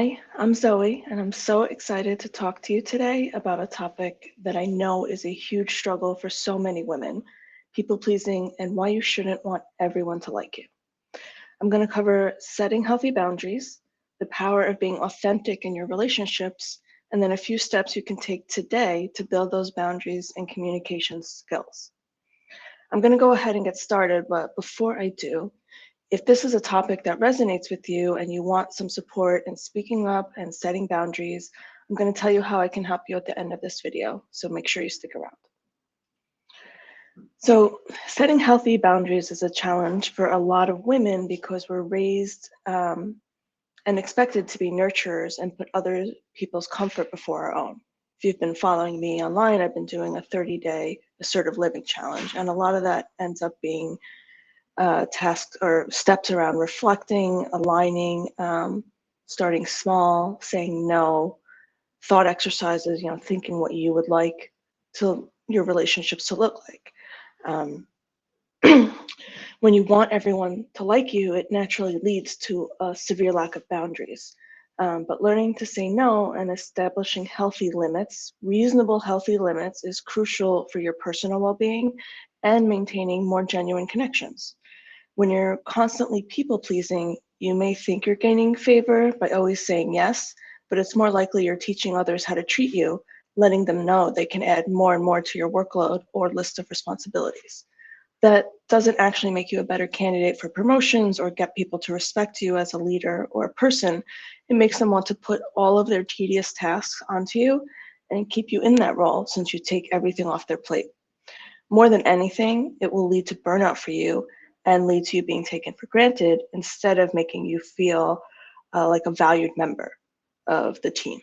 Hi, I'm Zoe, and I'm so excited to talk to you today about a topic that I know is a huge struggle for so many women, people pleasing, and why you shouldn't want everyone to like you. I'm going to cover setting healthy boundaries, the power of being authentic in your relationships, and then a few steps you can take today to build those boundaries and communication skills. I'm going to go ahead and get started, but before I do, if this is a topic that resonates with you and you want some support in speaking up and setting boundaries, I'm going to tell you how I can help you at the end of this video, so make sure you stick around. So setting healthy boundaries is a challenge for a lot of women because we're raised and expected to be nurturers and put other people's comfort before our own. If you've been following me online, I've been doing a 30-day assertive living challenge, and a lot of that ends up being tasks or steps around reflecting, aligning, starting small, saying no, thought exercises, thinking what you would like to your relationships to look like. When you want everyone to like you, it naturally leads to a severe lack of boundaries. But learning to say no and establishing healthy limits, reasonable healthy limits, is crucial for your personal well-being and maintaining more genuine connections. When you're constantly people pleasing, you may think you're gaining favor by always saying yes, but it's more likely you're teaching others how to treat you, letting them know they can add more and more to your workload or list of responsibilities. That doesn't actually make you a better candidate for promotions or get people to respect you as a leader or a person. It makes them want to put all of their tedious tasks onto you and keep you in that role since you take everything off their plate. More than anything, it will lead to burnout for you and lead to you being taken for granted instead of making you feel like a valued member of the team.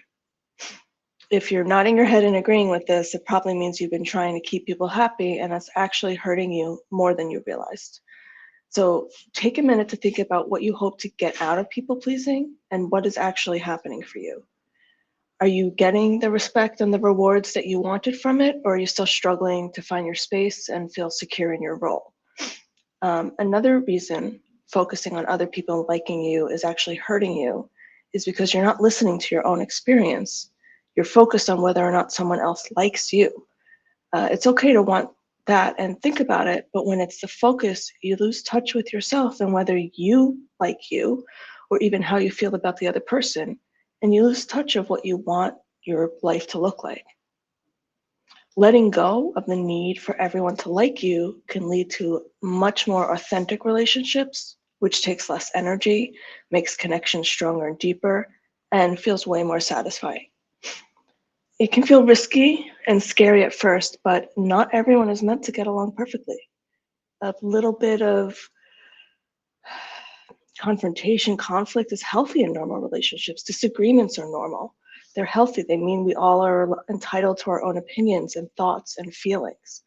If you're nodding your head and agreeing with this, it probably means you've been trying to keep people happy and it's actually hurting you more than you realized. So take a minute to think about what you hope to get out of people pleasing and what is actually happening for you. Are you getting the respect and the rewards that you wanted from it, or are you still struggling to find your space and feel secure in your role? Another reason focusing on other people liking you is actually hurting you is because you're not listening to your own experience. You're focused on whether or not someone else likes you. It's okay to want that and think about it, but when it's the focus, you lose touch with yourself and whether you like you or even how you feel about the other person, and you lose touch of what you want your life to look like. Letting go of the need for everyone to like you can lead to much more authentic relationships, which takes less energy, makes connections stronger and deeper, and feels way more satisfying. It can feel risky and scary at first, but not everyone is meant to get along perfectly. A little bit of confrontation, conflict is healthy in normal relationships. Disagreements are normal. They're healthy. They mean we all are entitled to our own opinions and thoughts and feelings.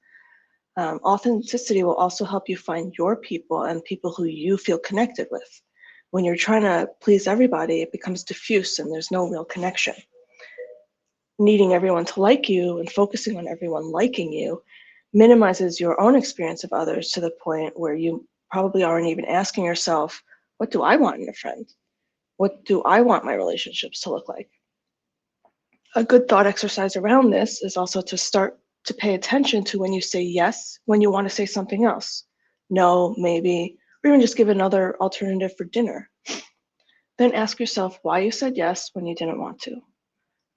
Authenticity will also help you find your people and people who you feel connected with. When you're trying to please everybody, it becomes diffuse and there's no real connection. Needing everyone to like you and focusing on everyone liking you minimizes your own experience of others to the point where you probably aren't even asking yourself, what do I want in a friend? What do I want my relationships to look like? A good thought exercise around this is also to start to pay attention to when you say yes, when you want to say something else. No, maybe, or even just give another alternative for dinner. Then ask yourself why you said yes when you didn't want to.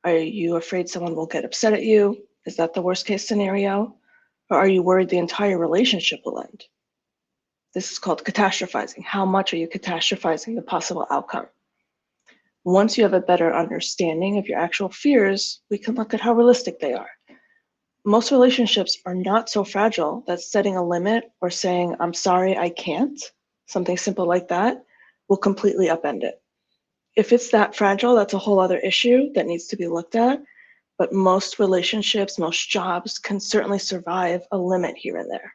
Are you afraid someone will get upset at you? Is that the worst case scenario? Or are you worried the entire relationship will end? This is called catastrophizing. How much are you catastrophizing the possible outcome? Once you have a better understanding of your actual fears, we can look at how realistic they are. Most relationships are not so fragile that setting a limit or saying, I'm sorry, I can't, something simple like that, will completely upend it. If it's that fragile, that's a whole other issue that needs to be looked at. But most relationships, most jobs can certainly survive a limit here and there.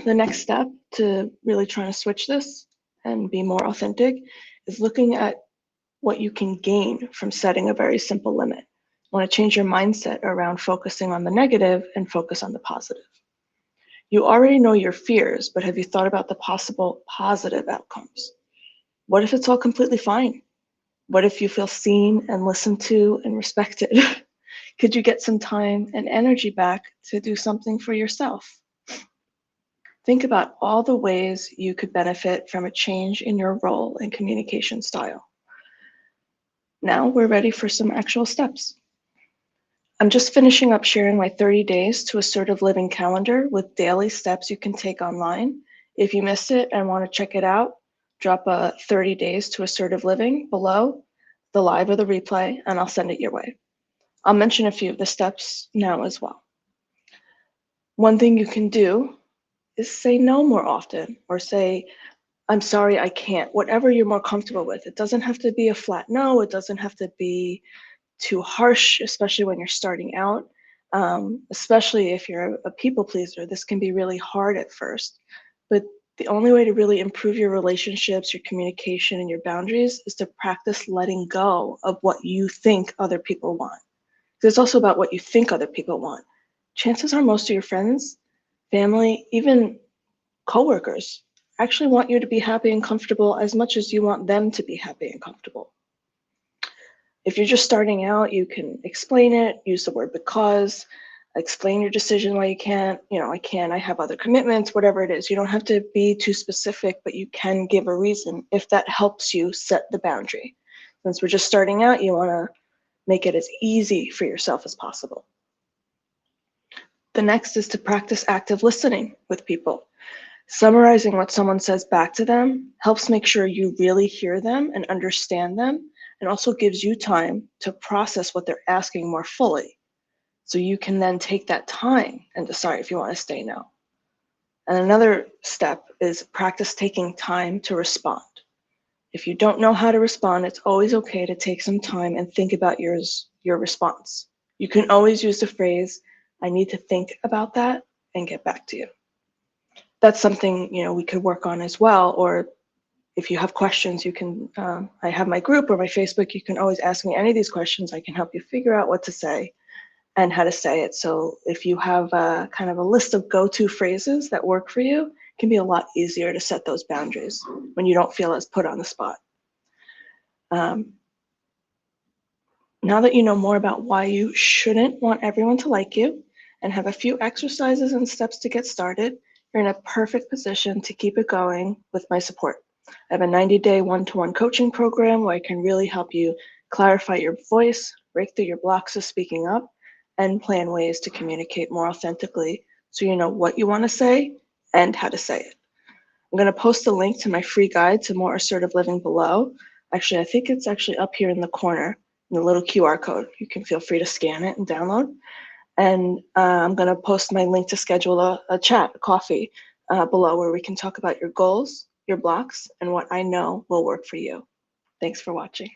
The next step to really trying to switch this and be more authentic is looking at what you can gain from setting a very simple limit. You want to change your mindset around focusing on the negative and focus on the positive. You already know your fears, but have you thought about the possible positive outcomes? What if it's all completely fine? What if you feel seen and listened to and respected? Could you get some time and energy back to do something for yourself? Think about all the ways you could benefit from a change in your role and communication style. Now we're ready for some actual steps. I'm just finishing up sharing my 30 days to assertive living calendar with daily steps you can take online. If you missed it and want to check it out, drop a 30 days to assertive living below the live or the replay, and I'll send it your way. I'll mention a few of the steps now as well. One thing you can do is say no more often, or say, I'm sorry, I can't, whatever you're more comfortable with. It doesn't have to be a flat no, it doesn't have to be too harsh, especially when you're starting out. Especially if you're a people pleaser, this can be really hard at first. But the only way to really improve your relationships, your communication, and your boundaries is to practice letting go of what you think other people want. Because it's also about what you think other people want. Chances are most of your friends, family, even coworkers actually want you to be happy and comfortable as much as you want them to be happy and comfortable. If you're just starting out, you can explain it, use the word because, explain your decision why you can't, I have other commitments, whatever it is. You don't have to be too specific, but you can give a reason if that helps you set the boundary. Since we're just starting out, you want to make it as easy for yourself as possible. The next is to practice active listening with people. Summarizing what someone says back to them helps make sure you really hear them and understand them, and also gives you time to process what they're asking more fully. So you can then take that time and decide if you want to stay now. And another step is practice taking time to respond. If you don't know how to respond, it's always okay to take some time and think about your response. You can always use the phrase, I need to think about that and get back to you. That's something we could work on as well. Or if you have questions, you can, I have my group or my Facebook, you can always ask me any of these questions. I can help you figure out what to say and how to say it. So if you have a kind of a list of go-to phrases that work for you, it can be a lot easier to set those boundaries when you don't feel as put on the spot. Now that you know more about why you shouldn't want everyone to like you and have a few exercises and steps to get started, you're in a perfect position to keep it going with my support. I have a 90-day one-to-one coaching program where I can really help you clarify your voice, break through your blocks of speaking up, and plan ways to communicate more authentically so you know what you want to say and how to say it. I'm going to post a link to my free guide to more assertive living below. Actually, I think it's actually up here in the corner, in the little QR code. You can feel free to scan it and download. And I'm going to post my link to schedule a chat, a coffee, below, where we can talk about your goals, your blocks, and what I know will work for you. Thanks for watching.